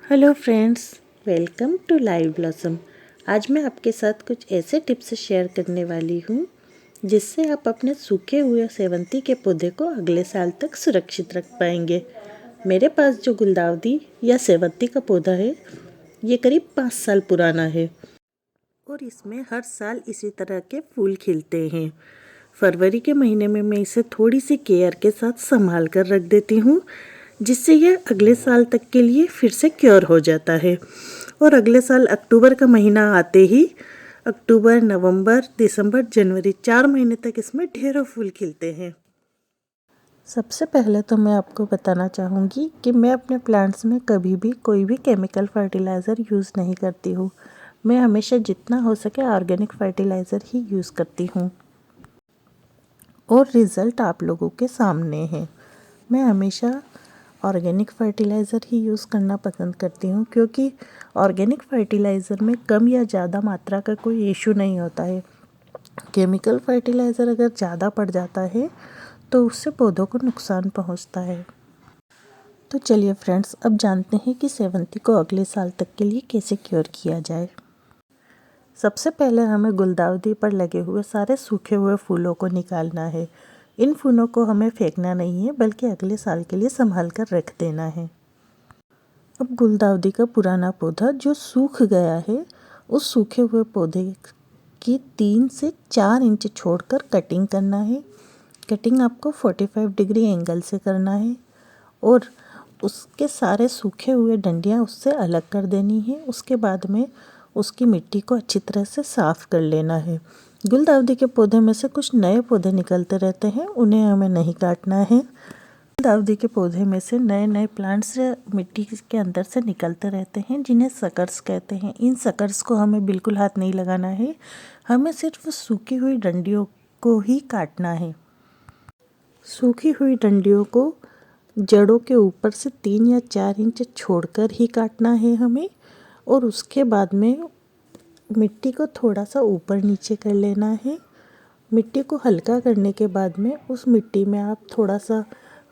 Hello friends, welcome to Live Blossom. आज मैं आपके साथ कुछ ऐसे टिप्स शेयर करने वाली हूँ जिससे आप अपने सूखे हुए सेवंती के पौधे को अगले साल तक सुरक्षित रख पाएंगे। मेरे पास जो गुलदाउदी या सेवंती का पौधा है ये करीब 5 साल पुराना है और इसमें हर साल इसी तरह के फूल खिलते हैं। फरवरी के महीने में मैं इसे थोड़ी सी केयर के साथ संभाल कर रख देती हूँ जिससे यह अगले साल तक के लिए फिर से क्योर हो जाता है। और अगले साल अक्टूबर का महीना आते ही अक्टूबर, नवंबर, दिसंबर, जनवरी 4 महीने तक इसमें ढेरों फूल खिलते हैं। सबसे पहले तो मैं आपको बताना चाहूँगी कि मैं अपने प्लांट्स में कभी भी कोई भी केमिकल फर्टिलाइज़र यूज़ नहीं करती हूँ। मैं हमेशा जितना हो सके ऑर्गेनिक फर्टिलाइज़र ही यूज़ करती हूँ और रिज़ल्ट आप लोगों के सामने है। मैं हमेशा ऑर्गेनिक फर्टिलाइज़र ही यूज़ करना पसंद करती हूँ क्योंकि ऑर्गेनिक फर्टिलाइज़र में कम या ज़्यादा मात्रा का कोई इशू नहीं होता है। केमिकल फर्टिलाइज़र अगर ज़्यादा पड़ जाता है तो उससे पौधों को नुकसान पहुँचता है। तो चलिए फ्रेंड्स, अब जानते हैं कि सेवंती को अगले साल तक के लिए कैसे क्योर किया जाए। सबसे पहले हमें गुलदाउदी पर लगे हुए सारे सूखे हुए फूलों को निकालना है। इन फूलों को हमें फेंकना नहीं है बल्कि अगले साल के लिए संभाल कर रख देना है। अब गुलदाउदी का पुराना पौधा जो सूख गया है, उस सूखे हुए पौधे की 3 से 4 इंच छोड़कर कटिंग करना है। कटिंग आपको 45 डिग्री एंगल से करना है और उसके सारे सूखे हुए डंडियाँ उससे अलग कर देनी है। उसके बाद में उसकी मिट्टी को अच्छी तरह से साफ़ कर लेना है। गुलदाउदी के पौधे में से कुछ नए पौधे निकलते रहते हैं, उन्हें हमें नहीं काटना है। गुलदाउदी के पौधे में से नए नए प्लांट्स मिट्टी के अंदर से निकलते रहते हैं जिन्हें सकर्स कहते हैं। इन सकर्स को हमें बिल्कुल हाथ नहीं लगाना है, हमें सिर्फ सूखी हुई डंडियों को ही काटना है। सूखी हुई डंडियों को जड़ों के ऊपर से 3 या 4 इंच छोड़कर ही काटना है हमें। और उसके बाद में मिट्टी को थोड़ा सा ऊपर नीचे कर लेना है। मिट्टी को हल्का करने के बाद में उस मिट्टी में आप थोड़ा सा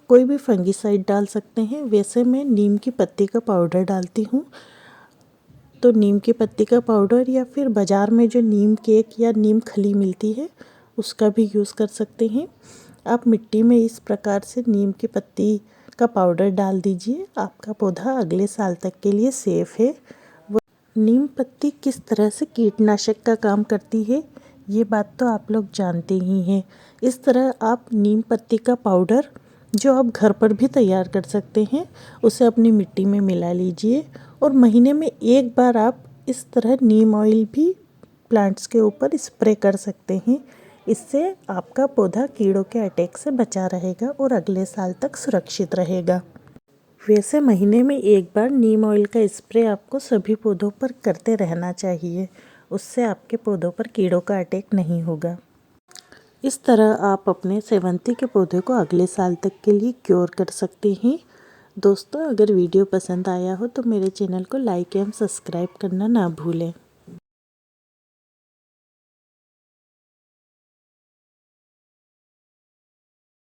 कोई भी फंगीसाइड डाल सकते हैं। वैसे मैं नीम की पत्ती का पाउडर डालती हूँ, तो नीम की पत्ती का पाउडर या फिर बाज़ार में जो नीम केक या नीम खली मिलती है उसका भी यूज़ कर सकते हैं। आप मिट्टी में इस प्रकार से नीम की पत्ती का पाउडर डाल दीजिए, आपका पौधा अगले साल तक के लिए सेफ़ है। नीम पत्ती किस तरह से कीटनाशक का काम करती है ये बात तो आप लोग जानते ही हैं। इस तरह आप नीम पत्ती का पाउडर जो आप घर पर भी तैयार कर सकते हैं उसे अपनी मिट्टी में मिला लीजिए और महीने में एक बार आप इस तरह नीम ऑयल भी प्लांट्स के ऊपर स्प्रे कर सकते हैं। इससे आपका पौधा कीड़ों के अटैक से बचा रहेगा और अगले साल तक सुरक्षित रहेगा। वैसे महीने में एक बार नीम ऑयल का स्प्रे आपको सभी पौधों पर करते रहना चाहिए, उससे आपके पौधों पर कीड़ों का अटैक नहीं होगा। इस तरह आप अपने सेवंती के पौधे को अगले साल तक के लिए क्योर कर सकते हैं। दोस्तों, अगर वीडियो पसंद आया हो तो मेरे चैनल को लाइक एवं सब्सक्राइब करना ना भूलें।